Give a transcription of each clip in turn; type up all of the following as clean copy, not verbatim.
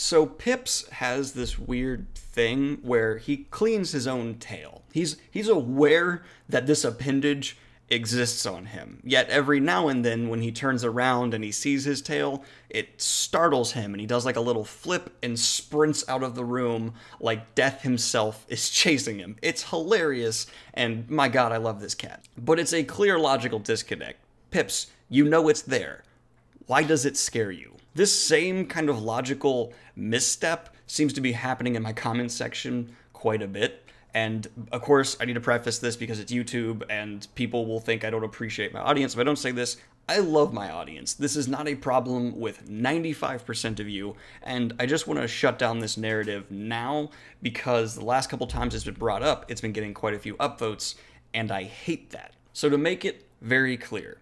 So Pips has this weird thing where he cleans his own tail. He's aware that this appendage exists on him, yet every now and then when he turns around and he sees his tail, it startles him and he does like a little flip and sprints out of the room like death himself is chasing him. It's hilarious, and my god, I love this cat. But it's a clear logical disconnect. Pips, you know it's there. Why does it scare you? This same kind of logical misstep seems to be happening in my comments section quite a bit. And of course, I need to preface this because it's YouTube and people will think I don't appreciate my audience if I don't say this. I love my audience. This is not a problem with 95% of you, and I just want to shut down this narrative now because the last couple times it's been brought up, it's been getting quite a few upvotes, and I hate that. So to make it very clear,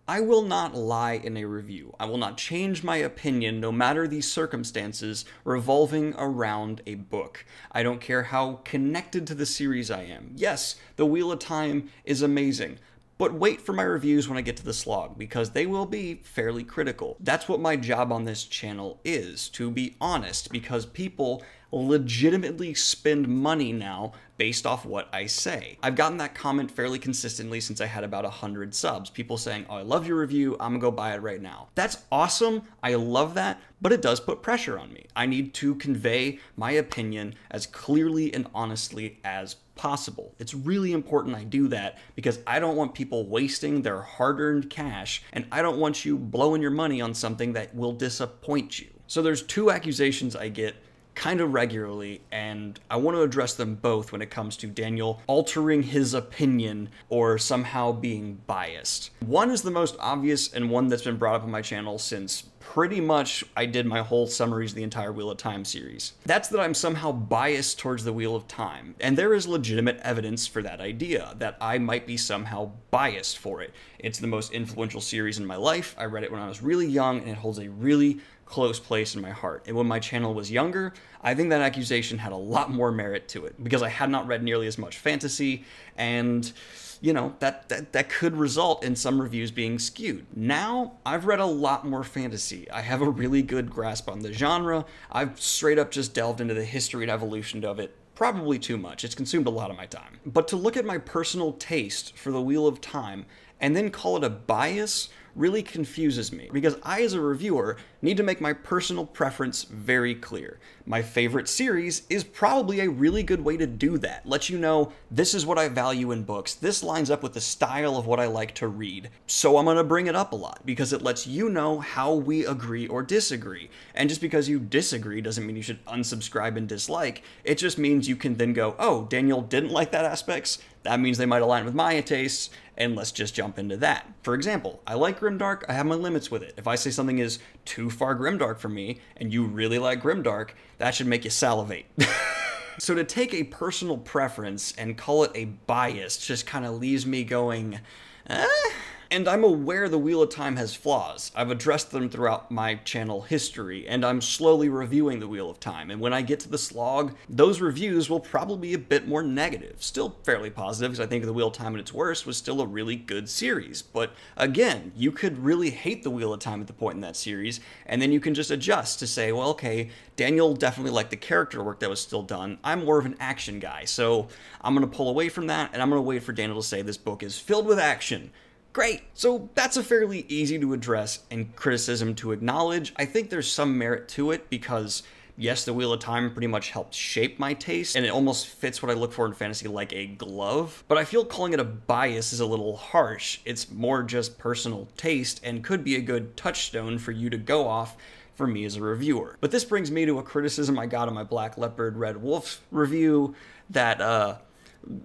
I will not lie in a review. I will not change my opinion no matter the circumstances revolving around a book. I don't care how connected to the series I am. Yes, the Wheel of Time is amazing, but wait for my reviews when I get to the slog, because they will be fairly critical. That's what my job on this channel is, to be honest, because people legitimately spend money now based off what I say. I've gotten that comment fairly consistently since I had about 100 subs. People saying, oh, I love your review, I'm gonna go buy it right now. That's awesome, I love that, but it does put pressure on me. I need to convey my opinion as clearly and honestly as possible. It's really important I do that because I don't want people wasting their hard-earned cash, and I don't want you blowing your money on something that will disappoint you. So there's two accusations I get kind of regularly, and I want to address them both when it comes to Daniel altering his opinion or somehow being biased. One is the most obvious and one that's been brought up on my channel since pretty much I did my whole summaries of the entire Wheel of Time series. That's that I'm somehow biased towards the Wheel of Time, and there is legitimate evidence for that idea, that I might be somehow biased for it. It's the most influential series in my life. I read it when I was really young, and it holds a really close place in my heart. And when my channel was younger, I think that accusation had a lot more merit to it because I had not read nearly as much fantasy, and you know, that could result in some reviews being skewed. Now, I've read a lot more fantasy. I have a really good grasp on the genre. I've straight up just delved into the history and evolution of it. Probably too much. It's consumed a lot of my time. But to look at my personal taste for the Wheel of Time and then call it a bias really confuses me, because I, as a reviewer, need to make my personal preference very clear. My favorite series is probably a really good way to do that. Let you know, this is what I value in books. This lines up with the style of what I like to read. So I'm gonna bring it up a lot, because it lets you know how we agree or disagree. And just because you disagree doesn't mean you should unsubscribe and dislike. It just means you can then go, oh, Daniel didn't like that aspects. That means they might align with my tastes, and let's just jump into that. For example, I like grimdark, I have my limits with it. If I say something is too far grimdark for me, and you really like grimdark, that should make you salivate. So to take a personal preference and call it a bias just kind of leaves me going, eh? And I'm aware the Wheel of Time has flaws. I've addressed them throughout my channel history, and I'm slowly reviewing the Wheel of Time, and when I get to the slog, those reviews will probably be a bit more negative. Still fairly positive, because I think the Wheel of Time at its worst was still a really good series. But again, you could really hate the Wheel of Time at the point in that series, and then you can just adjust to say, well, okay, Daniel definitely liked the character work that was still done. I'm more of an action guy, so I'm going to pull away from that, and I'm going to wait for Daniel to say this book is filled with action. Great! So that's a fairly easy to address and criticism to acknowledge. I think there's some merit to it because, yes, the Wheel of Time pretty much helped shape my taste, and it almost fits what I look for in fantasy like a glove. But I feel calling it a bias is a little harsh. It's more just personal taste and could be a good touchstone for you to go off for me as a reviewer. But this brings me to a criticism I got on my Black Leopard Red Wolf review that,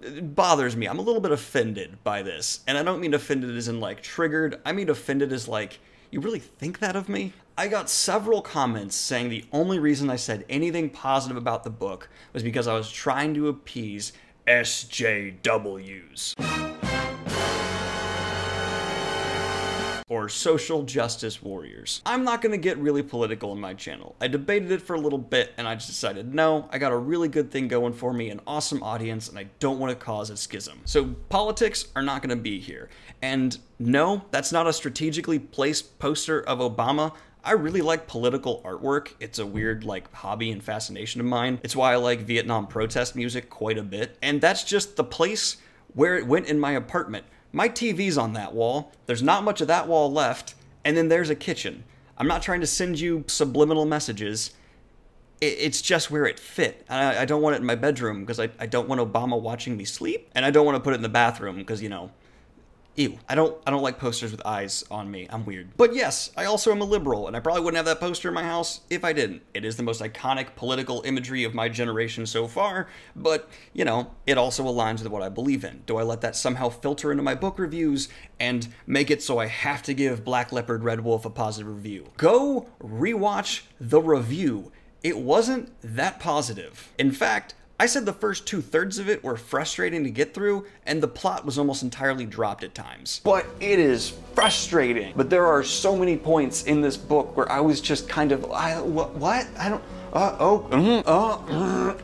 it bothers me. I'm a little bit offended by this. And I don't mean offended as in like triggered. I mean offended as like, you really think that of me? I got several comments saying the only reason I said anything positive about the book was because I was trying to appease SJWs. Or social justice warriors. I'm not gonna get really political in my channel. I debated it for a little bit and I just decided, no, I got a really good thing going for me, an awesome audience, and I don't want to cause a schism. So politics are not gonna be here. And no, that's not a strategically placed poster of Obama. I really like political artwork. It's a weird, like, hobby and fascination of mine. It's why I like Vietnam protest music quite a bit. And that's just the place where it went in my apartment. My TV's on that wall. There's not much of that wall left. And then there's a kitchen. I'm not trying to send you subliminal messages. It's just where it fit. I don't want it in my bedroom because I don't want Obama watching me sleep. And I don't want to put it in the bathroom because, you know, ew. I don't like posters with eyes on me. I'm weird. But yes, I also am a liberal, and I probably wouldn't have that poster in my house if I didn't. It is the most iconic political imagery of my generation so far, but, you know, it also aligns with what I believe in. Do I let that somehow filter into my book reviews and make it so I have to give Black Leopard Red Wolf a positive review? Go rewatch the review. It wasn't that positive. In fact, I said the first 2/3 of it were frustrating to get through, and the plot was almost entirely dropped at times. But it is frustrating. But there are so many points in this book where I was just kind of, what? I don't,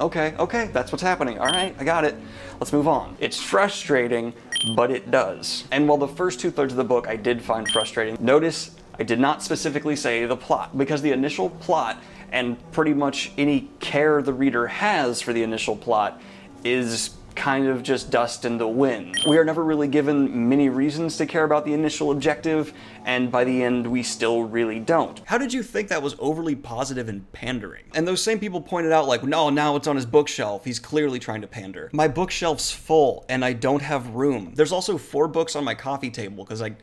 okay, that's what's happening. All right, I got it. Let's move on. It's frustrating, but it does. And while the first 2/3 of the book I did find frustrating, notice I did not specifically say the plot, because the initial plot and pretty much any care the reader has for the initial plot is kind of just dust in the wind. We are never really given many reasons to care about the initial objective, and by the end we still really don't. How did you think that was overly positive and pandering? And those same people pointed out like, no, now it's on his bookshelf, he's clearly trying to pander. My bookshelf's full and I don't have room. There's also 4 books on my coffee table because I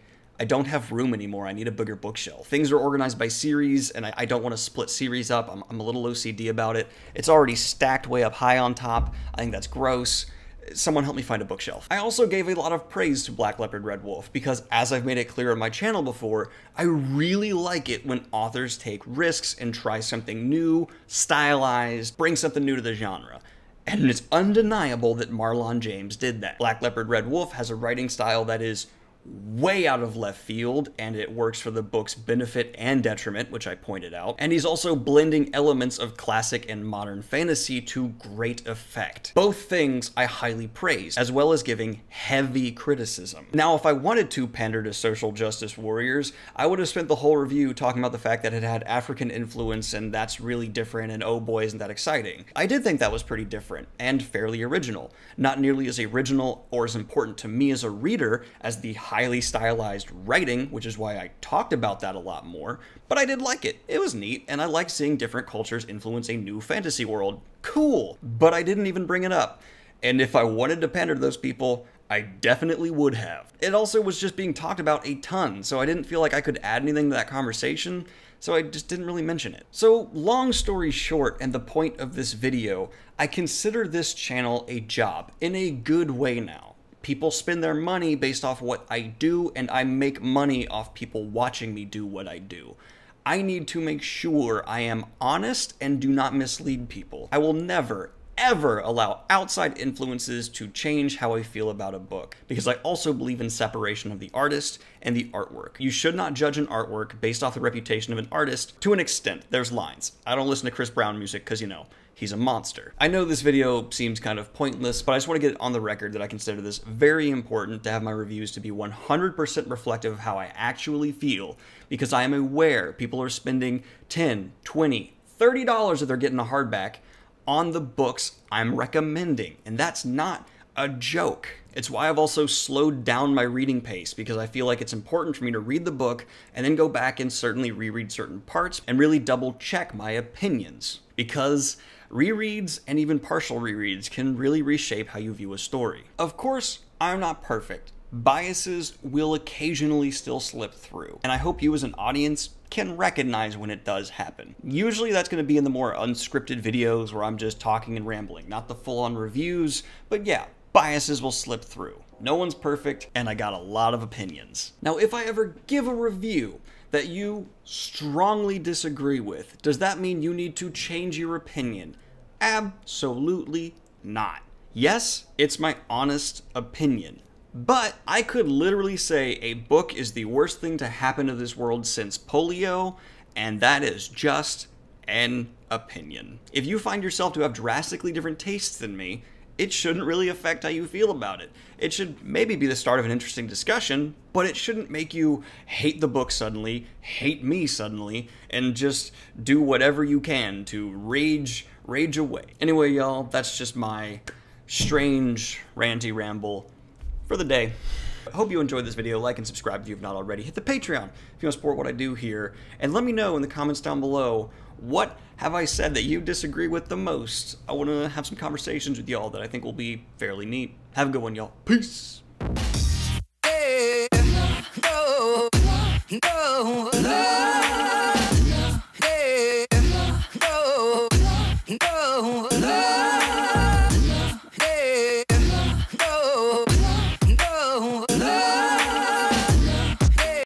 don't have room anymore. I need a bigger bookshelf. Things are organized by series, and I don't want to split series up. I'm a little OCD about it. It's already stacked way up high on top. I think that's gross. Someone help me find a bookshelf. I also gave a lot of praise to Black Leopard Red Wolf because, as I've made it clear on my channel before, I really like it when authors take risks and try something new, stylized, bring something new to the genre. And it's undeniable that Marlon James did that. Black Leopard Red Wolf has a writing style that is way out of left field, and it works for the book's benefit and detriment, which I pointed out. And he's also blending elements of classic and modern fantasy to great effect. Both things I highly praise, as well as giving heavy criticism. Now, if I wanted to pander to social justice warriors, I would have spent the whole review talking about the fact that it had African influence and that's really different and oh boy, isn't that exciting. I did think that was pretty different and fairly original. Not nearly as original or as important to me as a reader as the highly stylized writing, which is why I talked about that a lot more, but I did like it. It was neat, and I like seeing different cultures influence a new fantasy world. Cool, but I didn't even bring it up. And if I wanted to pander to those people, I definitely would have. It also was just being talked about a ton, so I didn't feel like I could add anything to that conversation, so I just didn't really mention it. So, long story short, and the point of this video, I consider this channel a job, in a good way now. People spend their money based off what I do, and I make money off people watching me do what I do. I need to make sure I am honest and do not mislead people. I will never, ever allow outside influences to change how I feel about a book, because I also believe in separation of the artist and the artwork. You should not judge an artwork based off the reputation of an artist to an extent. There's lines. I don't listen to Chris Brown music because, you know, he's a monster. I know this video seems kind of pointless, but I just want to get it on the record that I consider this very important to have my reviews to be 100% reflective of how I actually feel, because I am aware people are spending $10, $20, $30 if they're getting a hardback on the books I'm recommending, and that's not a joke. It's why I've also slowed down my reading pace, because I feel like it's important for me to read the book and then go back and certainly reread certain parts and really double check my opinions, because rereads and even partial rereads can really reshape how you view a story. Of course, I'm not perfect. Biases will occasionally still slip through, and I hope you as an audience can recognize when it does happen. Usually that's going to be in the more unscripted videos where I'm just talking and rambling, not the full-on reviews, but yeah, biases will slip through. No one's perfect, and I got a lot of opinions. Now, if I ever give a review that you strongly disagree with, does that mean you need to change your opinion? Absolutely not. Yes, it's my honest opinion. But I could literally say a book is the worst thing to happen to this world since polio, and that is just an opinion. If you find yourself to have drastically different tastes than me, it shouldn't really affect how you feel about it. It should maybe be the start of an interesting discussion, but it shouldn't make you hate the book suddenly, hate me suddenly, and just do whatever you can to rage away. Anyway, y'all, that's just my strange ranty ramble for the day. I hope you enjoyed this video. Like and subscribe if you have not already. Hit the Patreon if you want to support what I do here. And let me know in the comments down below, what have I said that you disagree with the most? I want to have some conversations with y'all that I think will be fairly neat. Have a good one, y'all. Peace! No.